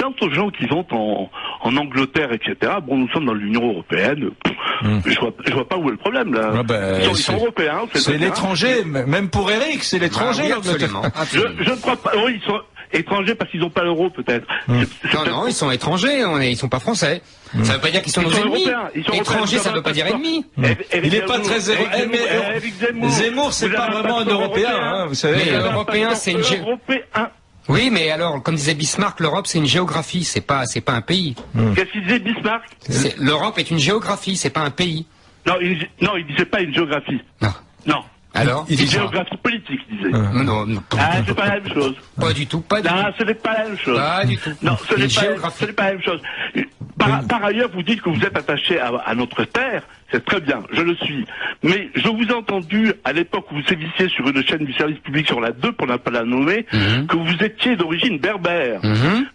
quant aux gens qui vont en Angleterre, etc., bon, nous sommes dans l'Union européenne, je vois pas où est le problème, là. Ah ben, ils sont européens. C'est l'étranger, même pour Eric, c'est l'étranger. Oui, absolument. Je ne crois pas, oui, ils sont étrangers parce qu'ils n'ont pas l'euro, peut-être. Non, ils sont étrangers, ils sont pas français. Ça veut pas dire qu'ils sont nos ennemis. Étrangers, ça veut pas dire ennemis. Il n'est pas très Zemmour, c'est pas vraiment un Européen, hein, vous savez. Mais l'Européen, c'est une Oui, mais alors, comme disait Bismarck, l'Europe, c'est une géographie, c'est pas un pays. Qu'est-ce qu'il disait Bismarck? L'Europe est une géographie, c'est pas un pays. Non, il disait pas une géographie. Non. Alors, une géographie politique, il disait. Non. C'est pas la même chose. Pas du tout, pas du tout. Non, ce n'est pas la même chose. Pas du tout. Non, ce n'est pas la même chose. Par ailleurs, vous dites que vous êtes attaché à notre terre. C'est très bien, je le suis. Mais je vous ai entendu, à l'époque où vous sévissiez sur une chaîne du service public sur la 2, pour ne pas la nommer, que vous étiez d'origine berbère.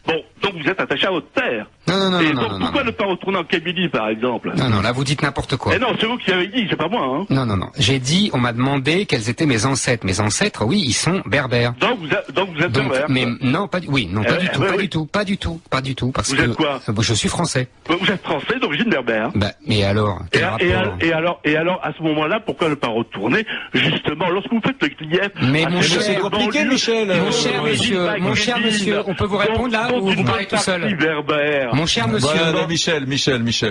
Bon, donc vous êtes attaché à votre terre. Non. Et donc pourquoi ne pas retourner en Kabylie, par exemple? Non, là vous dites n'importe quoi. Non, c'est vous qui avez dit, c'est pas moi. Hein. Non. J'ai dit, on m'a demandé quels étaient mes ancêtres. Mes ancêtres, oui, ils sont berbères. Donc vous êtes berbère. Mais non, pas du tout, pas du tout, parce vous que êtes quoi? Je suis français. Vous êtes français d'origine berbère. Bah, mais alors, et alors, à ce moment-là, pourquoi ne pas retourner, justement, lorsque vous faites le client... Mais c'est compliqué, Michel. Mon cher monsieur, on peut vous répondre là, ou vous parlez tout seul? Mon cher monsieur... Voilà, Michel.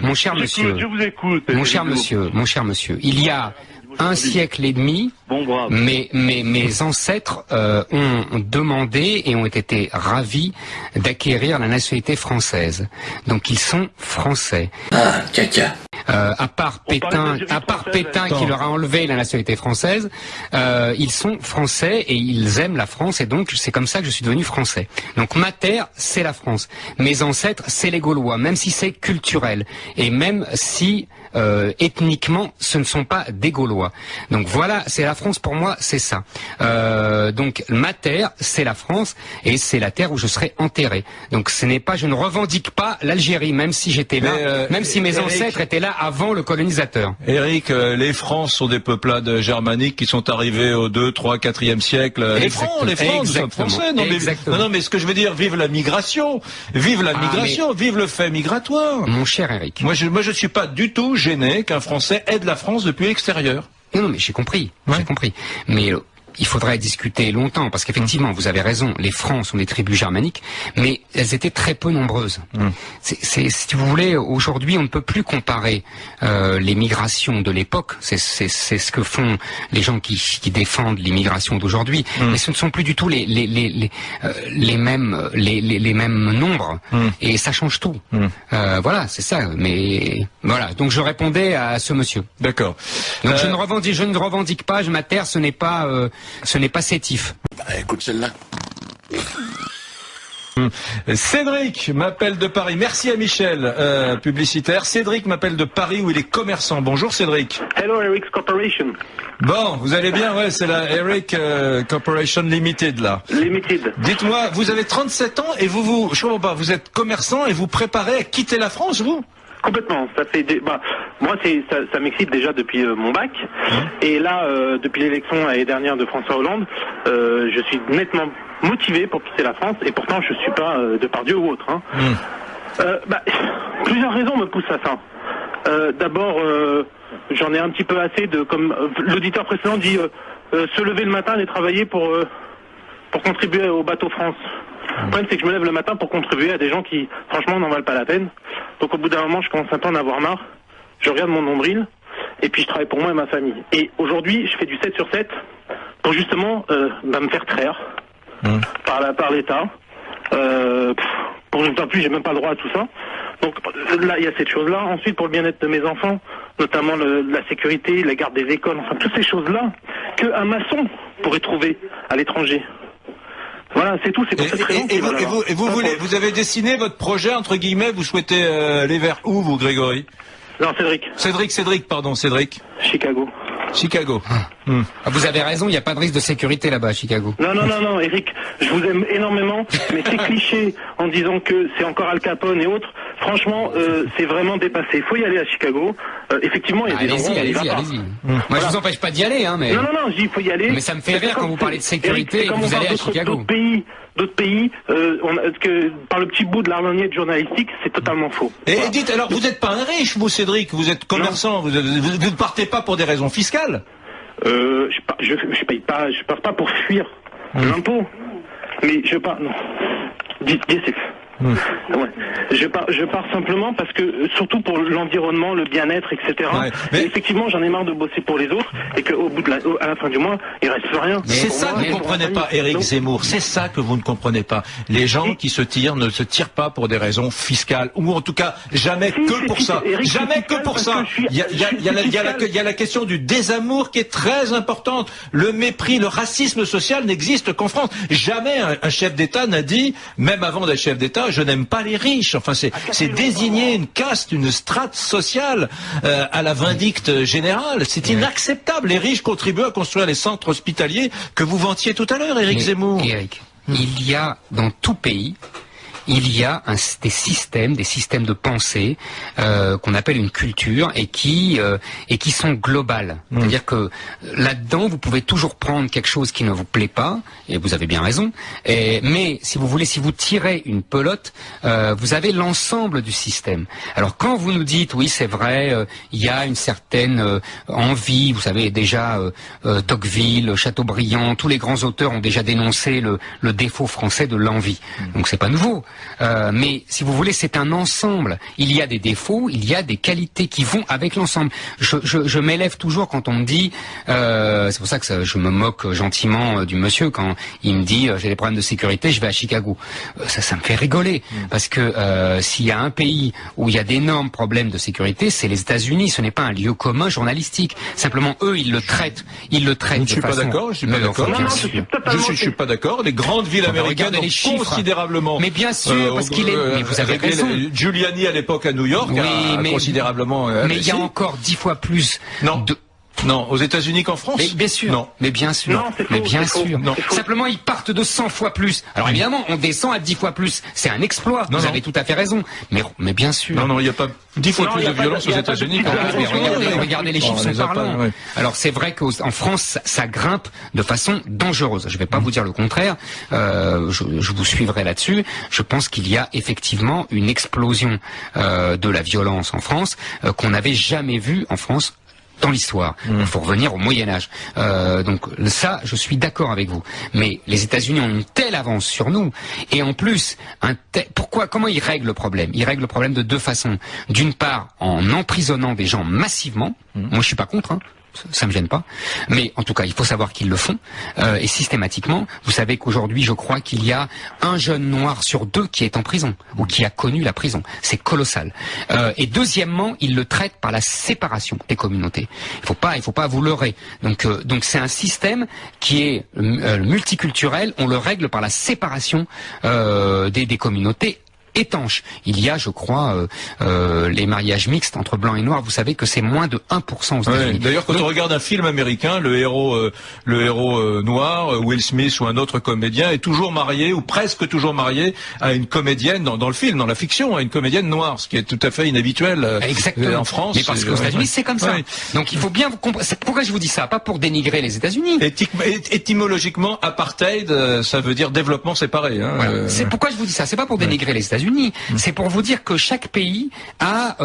Mon cher monsieur... Je vous écoute. Mon cher monsieur, il y a un siècle et demi, mes ancêtres ont demandé et ont été ravis d'acquérir la nationalité française. Donc ils sont français. Ah, caca. À part Pétain qui leur a enlevé la nationalité française, ils sont français et ils aiment la France et donc c'est comme ça que je suis devenu français. Donc ma terre, c'est la France. Mes ancêtres, c'est les Gaulois, même si c'est culturel et même si ethniquement, ce ne sont pas des Gaulois. Donc voilà, c'est la France pour moi, c'est ça. Donc ma terre, c'est la France et c'est la terre où je serai enterré. Donc je ne revendique pas l'Algérie, même si j'étais là, même si mes ancêtres étaient là avant le colonisateur. Eric, les Francs sont des peuplades germaniques qui sont arrivés au 2, 3, 4e siècle. Les Francs, nous sommes français. Non, mais ce que je veux dire, vive la migration, vive le fait migratoire. Mon cher Eric. Moi, je suis pas du tout gêné qu'un Français aide la France depuis l'extérieur. Non, mais j'ai compris. Mais il faudrait discuter longtemps, parce qu'effectivement, vous avez raison, les Francs sont des tribus germaniques, mais elles étaient très peu nombreuses. Si vous voulez, aujourd'hui, on ne peut plus comparer les migrations de l'époque, c'est ce que font les gens qui défendent l'immigration d'aujourd'hui, mais ce ne sont plus du tout les mêmes nombres, et ça change tout. Voilà, c'est ça, mais voilà, donc je répondais à ce monsieur. D'accord. Donc je ne revendique pas, ma terre, ce n'est pas sétif. Écoute celle-là. Cédric m'appelle de Paris. Merci à Michel, publicitaire. Cédric m'appelle de Paris où il est commerçant. Bonjour Cédric. Hello Eric's Corporation. Bon, vous allez bien? Ouais, c'est la Eric Corporation Limited là. Limited. Dites-moi, vous avez 37 ans et je comprends pas, vous êtes commerçant et vous préparez à quitter la France, vous? Complètement. Ça fait moi ça m'excite déjà depuis mon bac. Et là depuis l'élection l'année dernière de François Hollande, je suis nettement motivé pour quitter la France et pourtant je suis pas Depardieu ou autre. Plusieurs raisons me poussent à ça. D'abord, j'en ai un petit peu assez de, comme l'auditeur précédent dit, se lever le matin et travailler pour contribuer au bateau France. Le problème, c'est que je me lève le matin pour contribuer à des gens qui, franchement, n'en valent pas la peine. Donc, au bout d'un moment, je commence un peu à en avoir marre. Je regarde mon nombril, et puis je travaille pour moi et ma famille. Et aujourd'hui, je fais du 7 sur 7 pour justement me faire traire par l'État. Pour une temps plus, j'ai même pas le droit à tout ça. Donc là, il y a cette chose-là. Ensuite, pour le bien-être de mes enfants, notamment la sécurité, la garde des écoles, enfin, toutes ces choses-là qu'un maçon pourrait trouver à l'étranger. Voilà, c'est tout, c'est pour cette raison. Et vous avez dessiné votre projet, entre guillemets, vous souhaitez aller vers où, vous, Grégory? Non, Cédric. Cédric. Chicago. Vous avez raison, il n'y a pas de risque de sécurité là-bas à Chicago. Non, Eric, je vous aime énormément, mais ces clichés en disant que c'est encore Al Capone et autres, franchement, c'est vraiment dépassé. Il faut y aller à Chicago. Effectivement, il y a des endroits où on y va pas. Allez-y. Moi, je vous empêche pas d'y aller, hein, mais... Non, je dis, il faut y aller. Mais ça me fait rire quand vous parlez de sécurité et que vous allez à Chicago. D'autres pays, par le petit bout de l'arloniette journalistique, c'est totalement faux. Et dites, alors, vous n'êtes pas un riche, vous, Cédric, vous êtes commerçant, vous ne partez pas pour des raisons fiscales? Je paye pas, je pars pas pour fuir l'impôt, mais je pars, non. Ouais. Je pars simplement parce que, surtout pour l'environnement, le bien-être, etc. Ouais, mais... Effectivement, j'en ai marre de bosser pour les autres et qu'au bout de à la fin du mois, il reste rien. C'est ça que vous ne comprenez pas, Éric Zemmour. C'est ça que vous ne comprenez pas. Les gens qui se tirent ne se tirent pas pour des raisons fiscales, ou en tout cas jamais que pour ça. Jamais que pour ça. Il y a la question du désamour qui est très importante. Le mépris, le racisme social n'existe qu'en France. Jamais un chef d'État n'a dit, même avant d'être chef d'État, je n'aime pas les riches. Enfin, c'est désigner une caste, une strate sociale à la vindicte générale. C'est inacceptable. Les riches contribuent à construire les centres hospitaliers que vous vantiez tout à l'heure, Éric Zemmour. Éric, il y a dans tout pays, il y a des systèmes de pensée qu'on appelle une culture et qui sont globales. C'est-à-dire que là-dedans, vous pouvez toujours prendre quelque chose qui ne vous plaît pas, et vous avez bien raison. Mais si vous tirez une pelote, vous avez l'ensemble du système. Alors quand vous nous dites, oui, c'est vrai, il y a une certaine envie, vous savez déjà, Tocqueville, Chateaubriand, tous les grands auteurs ont déjà dénoncé le défaut français de l'envie. Donc c'est pas nouveau. Mais si vous voulez, c'est un ensemble. Il y a des défauts, il y a des qualités qui vont avec l'ensemble. Je m'élève toujours quand on me dit, c'est pour ça que je me moque gentiment du monsieur quand il me dit j'ai des problèmes de sécurité, je vais à Chicago. Ça me fait rigoler parce que s'il y a un pays où il y a d'énormes problèmes de sécurité, c'est les États-Unis. Ce n'est pas un lieu commun journalistique. Simplement, eux, ils le traitent. Je suis pas d'accord. Je suis pas d'accord. Les grandes villes américaines ont considérablement. Mais bien sûr, parce qu'il est. Mais vous avez raison. Giuliani à l'époque à New York a considérablement. Mais il y a encore 10 fois plus. Non, aux États-Unis qu'en France. Mais bien sûr. Non. Mais bien sûr. Non, mais bien sûr. Non. Simplement, ils partent de 100 fois plus. Alors évidemment, on descend à 10 fois plus. C'est un exploit. Vous avez tout à fait raison. Mais bien sûr. Non, il n'y a pas 10 fois plus de violence aux États-Unis qu'en France. Regardez les chiffres sont parlants. Alors c'est vrai qu'en France, ça grimpe de façon dangereuse. Je ne vais pas vous dire le contraire. Je vous suivrai là-dessus. Je pense qu'il y a effectivement une explosion de la violence en France qu'on n'avait jamais vue en France dans l'histoire. Il faut revenir au Moyen-Âge. Donc ça, je suis d'accord avec vous. Mais les États-Unis ont une telle avance sur nous. Et en plus, comment ils règlent le problème? Ils règlent le problème de deux façons. D'une part, en emprisonnant des gens massivement. Moi, je suis pas contre, hein. Ça me gêne pas, mais en tout cas il faut savoir qu'ils le font et systématiquement. Vous savez qu'aujourd'hui je crois qu'il y a un jeune noir sur 2 qui est en prison ou qui a connu la prison. C'est colossal. Et deuxièmement, ils le traitent par la séparation des communautés. Il faut pas vous leurrer. Donc c'est un système qui est multiculturel. On le règle par la séparation des communautés étanche. Il y a, je crois, les mariages mixtes entre blancs et noirs. Vous savez que c'est moins de 1% aux États-Unis. D'ailleurs, quand on regarde un film américain, le héros noir, Will Smith ou un autre comédien est toujours marié ou presque toujours marié à une comédienne dans le film, dans la fiction, à une comédienne noire, ce qui est tout à fait inhabituel en France. Mais parce qu'aux États-Unis, c'est comme ça. Donc il faut bien vous comprendre. Pourquoi je vous dis ça? Pas pour dénigrer les États-Unis. Étymologiquement, apartheid, ça veut dire développement séparé. Hein, voilà. C'est pourquoi je vous dis ça. C'est pas pour dénigrer les États-Unis. C'est pour vous dire que chaque pays a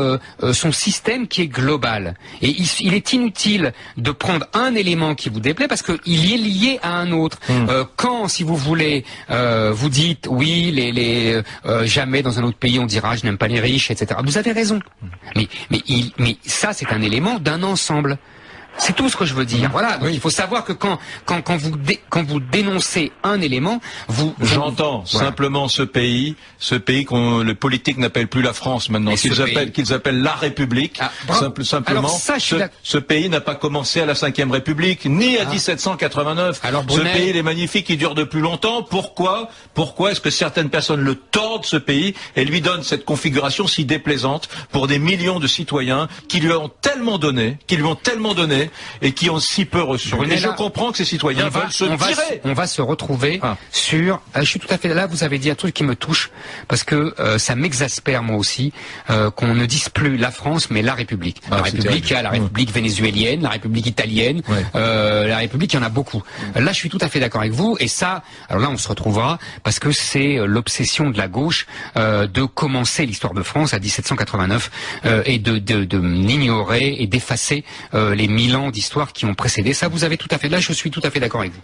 son système qui est global. Et il est inutile de prendre un élément qui vous déplaît parce qu'il est lié à un autre. Quand, si vous voulez, vous dites oui, jamais dans un autre pays on dira je n'aime pas les riches, etc. Vous avez raison. Mais ça c'est un élément d'un ensemble. C'est tout ce que je veux dire. Voilà. Donc il faut savoir que quand vous dénoncez un élément, J'entends simplement ce pays que les politiques n'appellent plus la France maintenant, qu'ils appellent la République. Simplement. Ce pays n'a pas commencé à la 5e République, ni à 1789. Ce pays, il est magnifique, il dure depuis longtemps. Pourquoi est-ce que certaines personnes le tordent, ce pays, et lui donnent cette configuration si déplaisante pour des millions de citoyens qui lui ont tellement donné, donné et qui ont si peu reçu. Et je comprends que ces citoyens veulent se tirer. On va se retrouver sur... je suis tout à fait là, vous avez dit un truc qui me touche, parce que ça m'exaspère moi aussi, qu'on ne dise plus la France, mais la République. La République, il y a la République vénézuélienne, la République italienne, la République, il y en a beaucoup. Là, je suis tout à fait d'accord avec vous, et ça, alors là, on se retrouvera, parce que c'est l'obsession de la gauche de commencer l'histoire de France à 1789 et de n'ignorer et d'effacer les 1000 ans d'histoire qui ont précédé. Ça, vous avez tout à fait, là, je suis tout à fait d'accord avec vous.